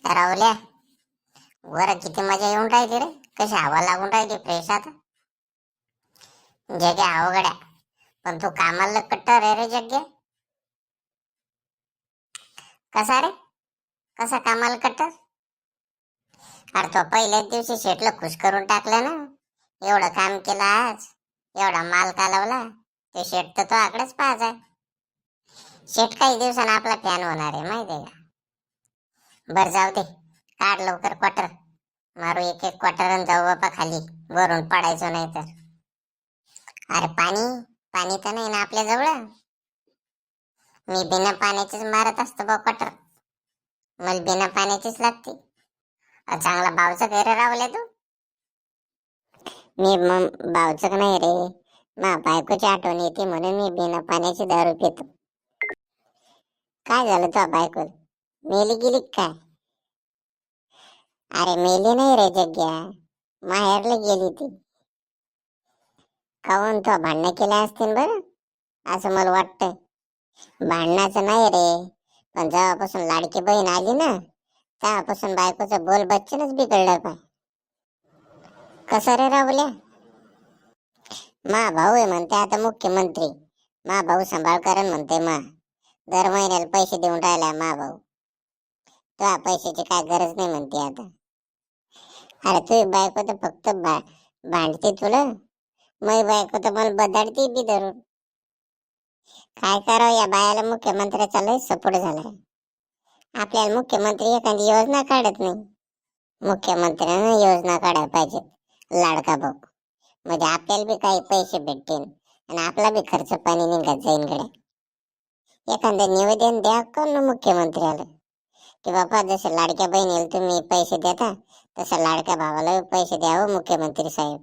रावल्या वर किती मजा येऊन राहिली रे. कशी हवा लागून राहिली फ्रेश. आता जग्या अवघड्या, पण तू कामाला कट्टर आहे रे जग्या. कसा रे, कसा कामाला कट्टर? अरे तो पहिल्याच दिवशी शेटला खुश करून टाकलं ना. एवढं काम केलं आज, एवढा माल कालवला, ते शेट तर तो आकडेच पाहायचा आहे. शेट काही दिवसानं आपला फॅन होणार आहे माहितीये का. बर जाऊ दे, काढ लवकर क्वार्टर. मारू एक एक क्वार्टर आणि जाऊ बापा खाली, वरून पडायचो नाही तर. अरे पाणी, पाणी तर नाही ना आपल्या जवळ. मी बिना पाण्याचीच मारत असतो बा क्वार्टर. मला बिना पाण्याचीच लागते. चांगला भावचं घर रावल्या तू. मी भावचक नाही रे, मा बायकोची आठवण येते म्हणून मी बिना पाण्याची दारू पितो. काय झालं तुझ्या बायको, मेली गेली काय? अरे मेली नाही रे जग्या, माहेरला गेली ती. काहून तो भांडणं केल्या असतील बरं, असं मला वाटतंय. भांडणाचं नाही रे, पण जेव्हापासून लाडकी बहीण आली ना, तेव्हापासून बायकोचं बोल बच्चनच बिघडलं पाय. कसं रे रावल्या? मा भाऊ आहे म्हणते आता मुख्यमंत्री. मा भाऊ सांभाळ करण म्हणते. दर महिन्याला पैसे देऊन राहिला मा भाऊ. तुझ्या पैशाची काय गरज नाही म्हणते आता. अरे तुझी बायको तर फक्त भांडते तुला, मै बायको तर मला बदाडते बी धरून. काय करावं, या बायाला मुख्यमंत्र्याचा लय सपोर्ट झालाय. आपल्याला मुख्यमंत्री एखादी योजना काढत नाही. मुख्यमंत्र्यानं योजना काढायला पाहिजे, लाडका भाऊ. म्हणजे आपल्याला बी काही पैसे भेटतील आणि आपला बी खर्च पाणी निघत जाईन गड्या. एखादं निवेदन द्या कोण मुख्यमंत्र्याला की बाबा जसं लाडक्या बहिणीला तुम्ही पैसे देता तसं लाडक्या भावाला पैसे द्यावं मुख्यमंत्री साहेब.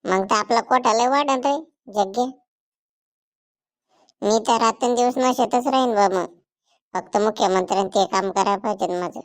मग तर आपला कोटा लय वाढत आहे जग्गे. मी तर रात्रंदिवस नशेतच राहीन बा. मग फक्त मुख्यमंत्र्यांनी ते काम करायला पाहिजे माझं.